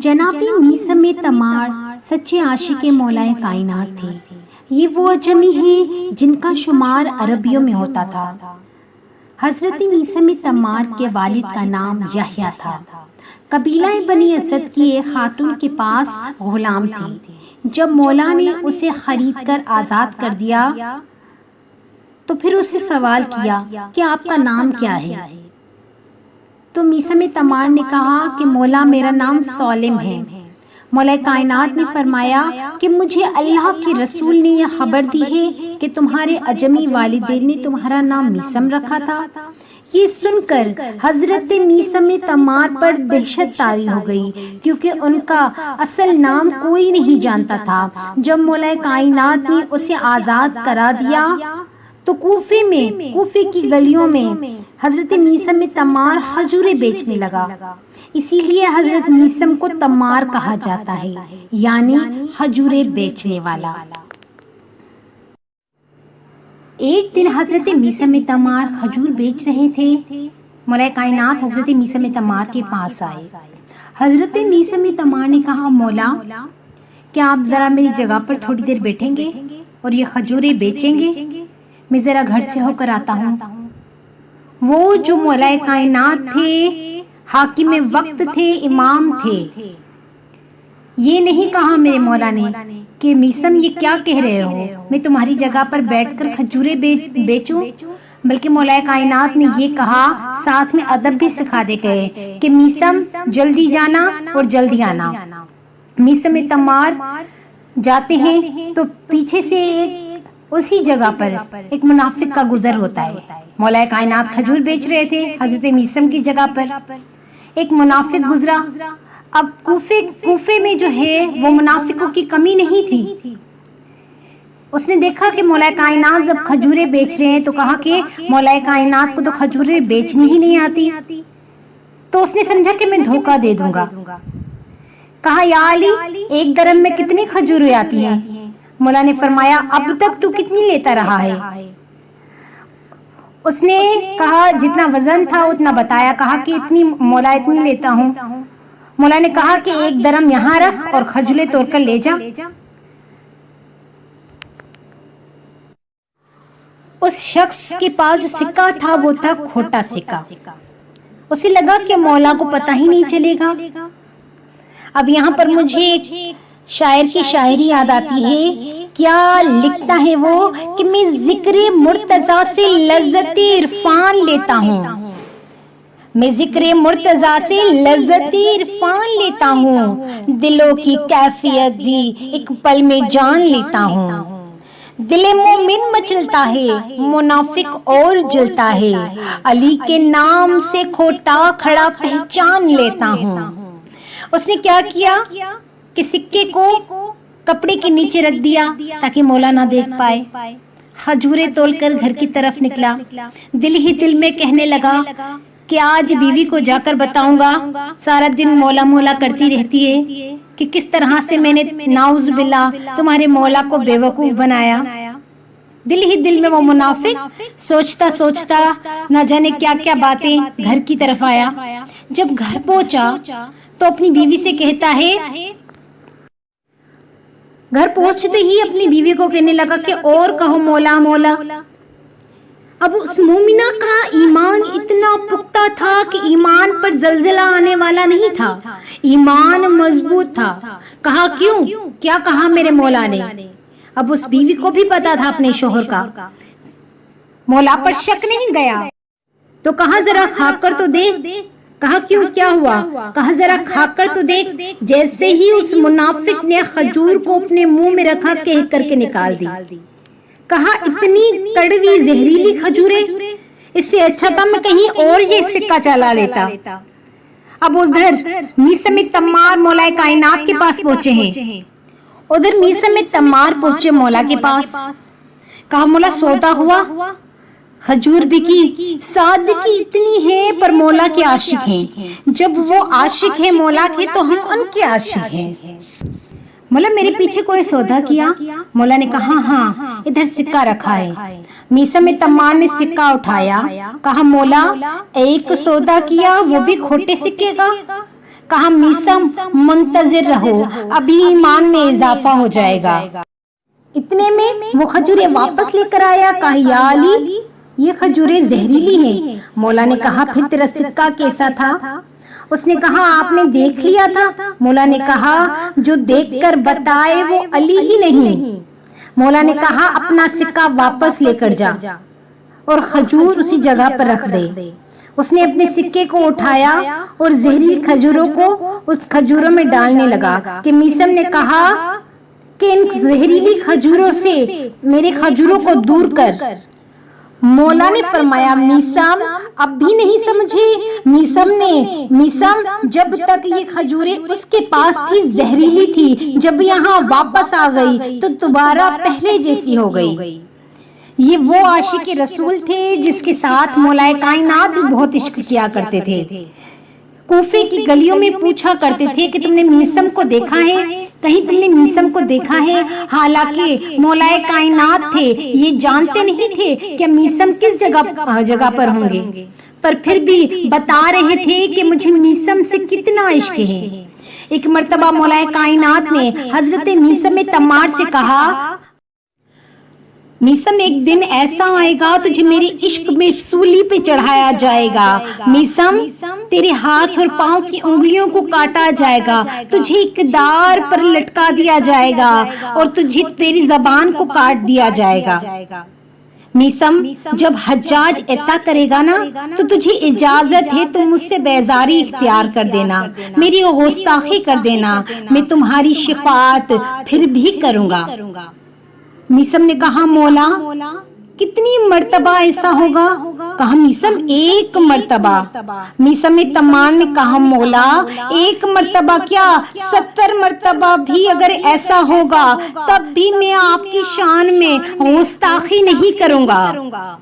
جنابی میثم تمار سچے عاشق مولائے کائنات تھے۔ یہ وہ اجمی ہیں جن کا شمار عربیوں میں ہوتا تھا۔ حضرت میثم تمار کے والد کا نام یحییٰ تھا۔ قبیلہ بنی اسد کی ایک خاتون کے پاس غلام تھی۔ جب مولا نے اسے خرید کر آزاد کر دیا تو پھر اس سے سوال کیا کہ آپ کا نام کیا ہے؟ تو میثم تمار نے کہا کہ مولا میرا نام سالم ہے۔ مولا کائنات نے فرمایا کہ مجھے اللہ کے رسول نے یہ خبر دی ہے کہ تمہارے اجمی والدین نے تمہارا نام میثم رکھا تھا۔ یہ سن کر حضرت میثم تمار پر دہشت طاری ہو گئی، کیونکہ ان کا اصل نام کوئی نہیں جانتا تھا۔ جب مولا کائنات نے اسے آزاد کرا دیا تو کوفے کی گلیوں میں حضرت میثم تمار کھجوریں بیچنے لگا۔ اسی لیے حضرت میثم کو تمار کہا جاتا ہے، یعنی کھجوریں بیچنے والا۔ ایک دن حضرت میثم تمار کھجور بیچ رہے تھے۔ مولا کائنات حضرت میثم تمار کے پاس آئے۔ حضرت میثم تمار نے کہا، مولا کیا آپ ذرا میری جگہ پر تھوڑی دیر بیٹھیں گے اور یہ کھجوریں بیچیں گے؟ میں ذرا گھر سے ہو کر آتا ہوں۔ وہ جو مولا کائنات تھے، حاکم وقت تھے، امام تھے، یہ نہیں کہا میرے مولا نے کہ میثم یہ کیا کہہ رہے ہو، میں تمہاری جگہ پر بیٹھ کر کھجوریں بیچوں، بلکہ مولا کائنات نے یہ کہا، ساتھ میں ادب بھی سکھا دے گئے کہ میثم جلدی جانا اور جلدی آنا۔ میثم تمار جاتے ہیں تو پیچھے سے اسی جگہ پر ایک منافق کا گزر ہوتا ہے۔ مولا کائنات کھجور بیچ رہے تھے، حضرت میثم کی جگہ پر ایک منافق گزرا۔ اب کوفے میں جو ہے وہ منافقوں کی کمی نہیں تھی۔ اس نے دیکھا کہ مولا کائنات جب کھجوریں بیچ رہے ہیں تو کہا کہ مولا کائنات کو تو کھجوریں بیچنی ہی نہیں آتی، تو اس نے سمجھا کہ میں دھوکہ دے دوں گا۔ کہا، یا علی ایک درم میں کتنی کھجوریں آتی ہیں؟ مولا نے فرمایا، اب تک تو کتنی لیتا رہا ہے؟ اس نے کہا جتنا وزن تھا اتنا بتایا، کہا کہ مولا اتنی لیتا ہوں۔ مولا نے کہا کہ ایک درم یہاں رکھ اور کھجوریں توڑ کر لے جا۔ اس شخص کے پاس جو سکہ تھا وہ تھا کھوٹا سکہ۔ اسے لگا کہ مولا کو پتہ ہی نہیں چلے گا۔ اب یہاں پر مجھے ایک شاعر کی شاعری یاد آتی ہے۔ کیا لکھتا ہے وہ کہ میں ذکر مرتضیٰ سے لذت عرفان لیتا ہوں، میں ذکر مرتضیٰ سے لذت عرفان لیتا ہوں، دلوں کی کیفیت بھی ایک پل میں جان لیتا ہوں، دل مومن مچلتا ہے، منافق اور جلتا ہے، علی کے نام سے کھوٹا کھڑا پہچان لیتا ہوں۔ اس نے کیا کیا کہ سکے کو کپڑے کے نیچے رکھ دیا تاکہ مولا نہ دیکھ پائے۔ کھجوریں تول کر گھر کی طرف نکلا۔ دل ہی دل میں کہنے لگا کہ آج بیوی کو جا کر بتاؤں گا، سارا دن مولا مولا کرتی رہتی ہے کہ کس طرح سے میں نے نعوذ باللہ تمہارے مولا کو بے وقوف بنایا۔ دل ہی دل میں وہ منافق سوچتا سوچتا نہ جانے کیا کیا باتیں گھر کی طرف آیا۔ جب گھر پہنچا تو اپنی بیوی سے کہتا ہے، گھر پہنچتے ہی اپنی بیوی کو کہنے لگا کہ اور کہو مولا مولا۔ اب اس مومنہ کا ایمان اتنا پختہ تھا کہ ایمان پر زلزلہ آنے والا نہیں تھا، ایمان مضبوط تھا۔ کہا، کیوں؟ کیا کہا میرے مولا نے؟ اب اس بیوی کو بھی پتا تھا اپنے شوہر کا، مولا پر شک نہیں گیا، تو کہا ذرا کھا کر تو دیکھ۔ کہا، کیوں کیا ہوا؟ کہا ذرا کھا کر تو دیکھ۔ جیسے ہی اس منافق نے کھجور کو اپنے منہ میں رکھا، کہہ کر کے نکال دی۔ کہا، اتنی کڑوی زہریلی کھجوریں، اس سے اچھا تھا میں کہیں اور یہ سکہ چلا لیتا۔ اب ادھر میثم تمار مولا کائنات کے پاس پہنچے ہیں، ادھر میثم تمار پہنچے مولا کے پاس۔ کہا، مولا سودا ہوا، کھجور بکی، صادقی اتنی ہے پر مولا کے عاشق ہیں، جب وہ عاشق ہیں مولا کے تو ہم ان کے عاشق ہیں۔ مولا میرے پیچھے کوئی سودا کیا؟ مولا نے کہا، ہاں ادھر سکہ رکھا ہے۔ میثم تمار نے سکہ اٹھایا، کہا، مولا ایک سودا کیا وہ بھی کھوٹے سکے کا؟ کہا میثم منتظر رہو، ابھی ایمان میں اضافہ ہو جائے گا۔ اتنے میں وہ کھجوریں واپس لے کر آیا، کہا یا علی یہ کھجوریں زہریلی ہیں۔ مولا نے کہا پھر تیرا سکہ کیسا تھا؟ اس نے کہا آپ نے دیکھ لیا تھا۔ مولا نے کہا جو دیکھ کر بتائے وہ علی ہی نہیں۔ مولا نے کہا اپنا سکہ واپس لے کر جا اور کھجور اسی جگہ پر رکھ دے۔ اس نے اپنے سکے کو اٹھایا اور زہریلی کھجوروں کو اس کھجوروں میں ڈالنے لگا کہ میثم نے کہا کہ ان زہریلی کھجوروں سے میرے کھجوروں کو دور کر۔ مولا نے فرمایا میثم اب بھی نہیں سمجھے؟ میثم جب تک یہ کھجوریں اس کے پاس تھی زہریلی تھی، جب یہاں واپس آ گئی تو دوبارہ پہلے جیسی ہو گئی۔ یہ وہ عاشق رسول تھے جس کے ساتھ مولا کائنات بھی بہت عشق کیا کرتے تھے۔ کوفے کی گلیوں میں پوچھا کرتے تھے کہ تم نے میثم کو دیکھا ہے؟ کہیں تم نے میثم کو دیکھا ہے؟ حالانکہ مولا کائنات تھے، یہ جانتے نہیں تھے کہ میثم کس جگہ پر ہوں گے، پر پھر بھی بتا رہے تھے کہ مجھے میثم سے کتنا عشق ہے۔ ایک مرتبہ مولا کائنات نے حضرت میثم تمار سے کہا میثم ایک دن ایسا آئے گا تجھے میرے عشق میں سولی پہ چڑھایا جائے گا۔ میثم تیرے ہاتھ اور پاؤں کی انگلیوں کو کاٹا جائے گا، تجھے ایک دار پر لٹکا دیا جائے گا اور تجھے تیری زبان کو کاٹ دیا جائے گا۔ میثم جب حجاج ایسا کرے گا نا تو تجھے اجازت ہے تم مجھ سے بیزاری اختیار کر دینا، میری گستاخی کر دینا، میں تمہاری شفاعت پھر بھی کروں گا۔ میثم نے کہا مولا کتنی مرتبہ ایسا ہوگا؟ کہا میثم ایک مرتبہ۔ میثم تمار نے کہا مولا ایک مرتبہ کیا 70 مرتبہ بھی اگر ایسا ہوگا تب بھی میں آپ کی شان میں گستاخی نہیں کروں گا۔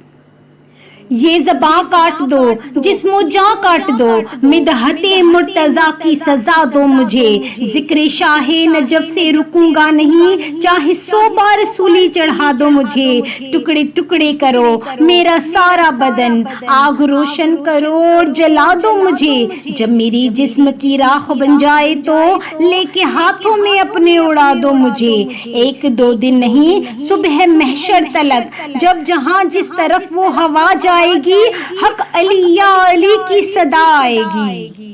یہ زباں کاٹ دو، جسم و جاں کاٹ دو، مدحت مرتضیٰ کی سزا دو مجھے، ذکر شاہ نجف سے رکوں گا نہیں، چاہے 100 بار سولی چڑھا دو مجھے، ٹکڑے ٹکڑے کرو میرا سارا بدن، آگ روشن کرو اور جلا دو مجھے، جب میری جسم کی راکھ بن جائے تو لے کے ہاتھوں میں اپنے اڑا دو مجھے، 1-2 دن نہیں صبح محشر تلک، جب جہاں جس طرف وہ ہوا جائے گی، حق علی یا علی کی صدا آئے گی۔